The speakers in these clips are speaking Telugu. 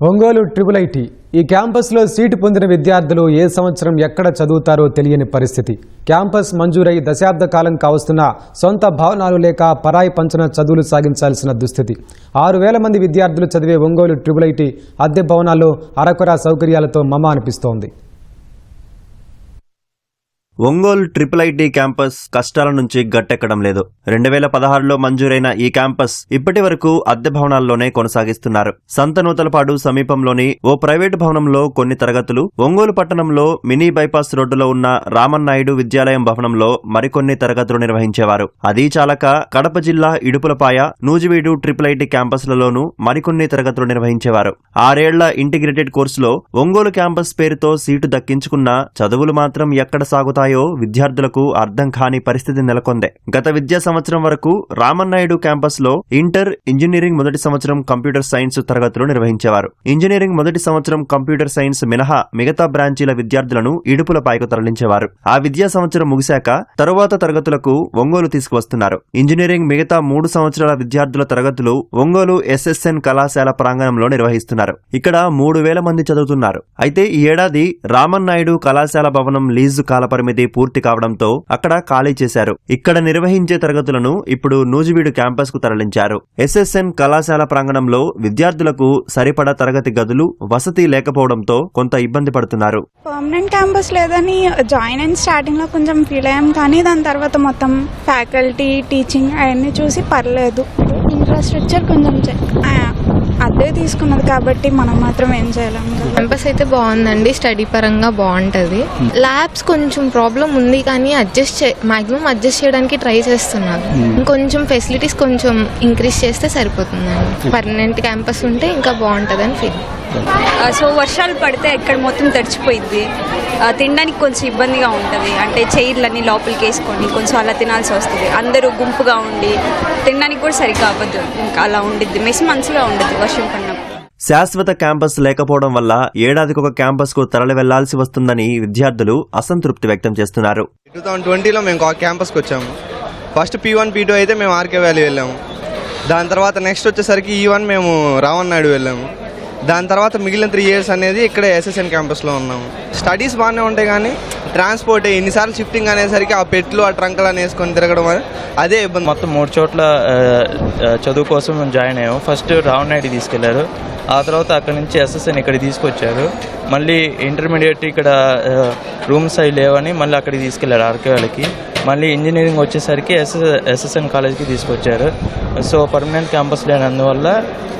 ఒంగోలు ఐఐటి ఈ క్యాంపస్లో సీటు పొందిన విద్యార్థులు ఏ సంవత్సరం ఎక్కడ చదువుతారో తెలియని పరిస్థితి. క్యాంపస్ మంజూరై దశాబ్ద కాలం కావస్తున్న సొంత భవనాలు లేక పరాయి పంచన చదువులు సాగించాల్సిన దుస్థితి. 6,000 మంది విద్యార్థులు చదివే ఒంగోలు ఐఐటి అద్దె భవనాల్లో అరకొర సౌకర్యాలతో మమ అనిపిస్తోంది. ఒంగోలు ఐఐటి క్యాంపస్ కష్టాల నుంచి గట్టెక్కడం లేదు. 2016లో మంజూరైన ఈ క్యాంపస్ ఇప్పటి వరకు అద్దె భవనాల్లోనే కొనసాగిస్తున్నారు. సంతనూతలపాడు సమీపంలోని ఓ ప్రైవేటు భవనంలో కొన్ని తరగతులు, ఒంగోలు పట్టణంలో మినీ బైపాస్ రోడ్డులో ఉన్న రామన్నాయుడు విద్యాలయం భవనంలో మరికొన్ని తరగతులు నిర్వహించేవారు. అదీ చాలక కడప జిల్లా ఇడుపులపాయ, నూజివీడు ఐఐటి క్యాంపస్లలోనూ మరికొన్ని తరగతులు నిర్వహించేవారు. 6 ఏళ్ల ఇంటిగ్రేటెడ్ కోర్సులో ఒంగోలు క్యాంపస్ పేరుతో సీటు దక్కించుకున్న చదువులు మాత్రం ఎక్కడ సాగుతాయి విద్యార్థులకు అర్థం కాని పరిస్థితి నెలకొంది. గత విద్యా సంవత్సరం వరకు రామన్నాయుడు క్యాంపస్ లో ఇంటర్, ఇంజనీరింగ్ మొదటి సంవత్సరం కంప్యూటర్ సైన్స్ తరగతులు నిర్వహించేవారు. ఇంజనీరింగ్ మొదటి సంవత్సరం కంప్యూటర్ సైన్స్ మినహా మిగతా బ్రాంచీల విద్యార్థులను ఇడుపులపాయకు తరలించేవారు. ఆ విద్యా సంవత్సరం ముగిశాక తరువాత తరగతులకు ఒంగోలు తీసుకువస్తున్నారు. ఇంజనీరింగ్ మిగతా 3 సంవత్సరాల విద్యార్థుల తరగతులు ఒంగోలు SSN కళాశాల ప్రాంగణంలో నిర్వహిస్తున్నారు. ఇక్కడ 3,000 మంది చదువుతున్నారు. అయితే ఈ ఏడాది రామన్నాయుడు కళాశాల భవనం లీజు కాలపరిమితి పూర్తి కావడంతో అక్కడ ఖాళీ చేశారు. ఇక్కడ నిర్వహించే తరగతులను ఇప్పుడు నూజివీడు క్యాంపస్ కు తరలించారు. SSN కళాశాల ప్రాంగణంలో విద్యార్థులకు సరిపడా తరగతి గదులు, వసతి లేకపోవడంతో కొంత ఇబ్బంది పడుతున్నారు. పర్మనెంట్ క్యాంపస్ లేదని జాయిన్ అయిన స్టార్టింగ్ లో కొంచెం ఫీల్ అయ్యాం, కానీ దాని తర్వాత మొత్తం ఫ్యాకల్టీ, టీచింగ్ అవన్నీ చూసి పర్లేదు. ఇన్ఫ్రాస్ట్రక్చర్ కొంచెం అదే తీసుకున్నది కాబట్టి మనం మాత్రం ఏం చేయలేము. క్యాంపస్ అయితే బాగుందండి, స్టడీ పరంగా బాగుంటది. ల్యాబ్స్ కొంచెం ప్రాబ్లం ఉంది, కానీ మాక్సిమం అడ్జస్ట్ చేయడానికి ట్రై చేస్తున్నారు. ఇంకొంచెం ఫెసిలిటీస్ కొంచెం ఇంక్రీజ్ చేస్తే సరిపోతుందండి. పర్మనెంట్ క్యాంపస్ ఉంటే ఇంకా బాగుంటుందని ఫీల్. సో వర్షాలు పడితే ఎక్కడ మొత్తం తడిచిపోయింది, తినడానికి కొంచెం ఇబ్బందిగా ఉంటుంది. అంటే చైర్లన్నీ లోపలికి వేసుకొని కొంచెం అలా తినాల్సి వస్తుంది. అందరూ గుంపుగా ఉండి తినడానికి కూడా సరిగ్గా అవ్వదు. ఇంకా అలా ఉండిద్ది. మెస్ మంచిగా ఉండదు వర్షం పడినప్పుడు. శాశ్వత క్యాంపస్ లేకపోవడం వల్ల ఏడాదికి ఒక క్యాంపస్ కు తరలి వెళ్లాల్సి వస్తుందని విద్యార్థులు అసంతృప్తి వ్యక్తం చేస్తున్నారు. 2020లో మేము క్యాంపస్కి వచ్చాము. ఫస్ట్ P1, P2 అయితే మేము ఆర్కే వ్యాలీ వెళ్ళాము. దాని తర్వాత నెక్స్ట్ వచ్చేసరికి E1 మేము రామన్నాయుడు వెళ్ళాము. దాని తర్వాత మిగిలిన 3 years అనేది ఇక్కడే SSN క్యాంపస్లో ఉన్నాము. స్టడీస్ బాగానే ఉంటాయి, కానీ ట్రాన్స్పోర్ట్ ఎన్నిసార్లు షిఫ్టింగ్ అనేసరికి ఆ పెట్లు, ఆ ట్రంకులు అని వేసుకొని తిరగడం అదే ఇబ్బంది. మొత్తం 3 చోట్ల చదువు కోసం మేము జాయిన్ అయ్యాము. ఫస్ట్ రామన్నాయుడు తీసుకెళ్లారు, ఆ తర్వాత అక్కడ నుంచి SSN ఇక్కడికి తీసుకొచ్చారు. మళ్ళీ ఇంటర్మీడియట్ ఇక్కడ రూమ్స్ అవి లేవని మళ్ళీ అక్కడికి తీసుకెళ్లారు ఆర్కేవాళ్ళకి. మళ్ళీ ఇంజనీరింగ్ వచ్చేసరికి SSN కాలేజ్కి తీసుకొచ్చారు. సో పర్మనెంట్ క్యాంపస్ లేనందువల్ల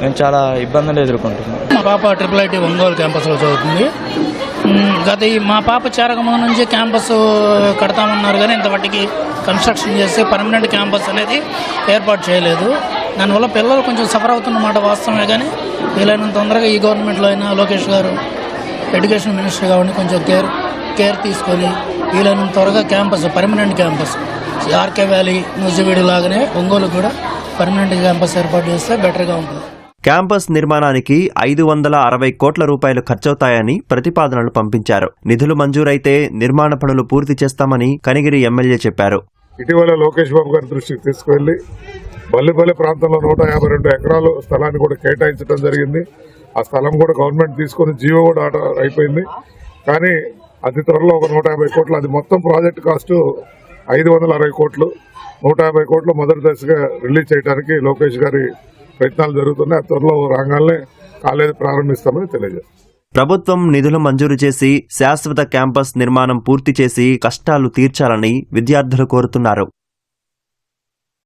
మేము చాలా ఇబ్బందులు ఎదుర్కొంటున్నాం. మా పాప ఐఐటి ఒంగోలు క్యాంపస్లో చదువుతుంది. మా పాప చేరకముందు నుంచి క్యాంపస్ కడతామన్నారు, కానీ ఇంతవరకు కన్స్ట్రక్షన్ చేసి పర్మనెంట్ క్యాంపస్ అనేది ఏర్పాటు చేయలేదు. దానివల్ల పిల్లలు కొంచెం సఫర్ అవుతున్నమాట వాస్తవమే, కానీ వీలైనంత తొందరగా ఈ గవర్నమెంట్లో అయినా లోకేష్ గారు ఎడ్యుకేషన్ మినిస్టర్ కాబట్టి కొంచెం కేర్ తీసుకొని వీలైనంత త్వరగా campus, permanent campus RK Valley, Nuzvid లాగానే ఒంగోలు కూడా పర్మనెంట్ క్యాంపస్ ఏర్పాటు చేస్తే బెటర్గా ఉంటుంది. క్యాంపస్ నిర్మాణానికి 560 కోట్ల రూపాయలు ఖర్చవుతాయని ప్రతిపాదనలు పంపించారు. నిధులు మంజూరైతే నిర్మాణ పనులు పూర్తి చేస్తామని కనిగిరి ఎమ్మెల్యే చెప్పారు. ఇటీవల లోకేష్ బాబు గారి దృష్టికి తీసుకువెళ్లి బల్లిపల్లి ప్రాంతంలో 152 ఎకరాలు స్థలాన్ని కూడా కేటాయించడం జరిగింది. ఆ స్థలం కూడా గవర్నమెంట్ తీసుకుని జీవో కూడా ఆర్డర్ అయిపోయింది. కానీ అతి త్వరలో ఒక 150 కోట్లు, అది మొత్తం ప్రాజెక్టు కాస్ట్ 560 కోట్లు, 150 కోట్లు మొదటి దశగా రిలీజ్ చేయడానికి లోకేష్ గారి ప్రయత్నాలు జరుగుతున్నాయి. త్వరలో రాగానే కాలేజీ ప్రారంభిస్తామని తెలియజేస్తారు. ప్రభుత్వం నిధులు మంజూరు చేసి శాశ్వత క్యాంపస్ నిర్మాణం పూర్తి చేసి కష్టాలు తీర్చాలని విద్యార్థులు కోరుతున్నారు.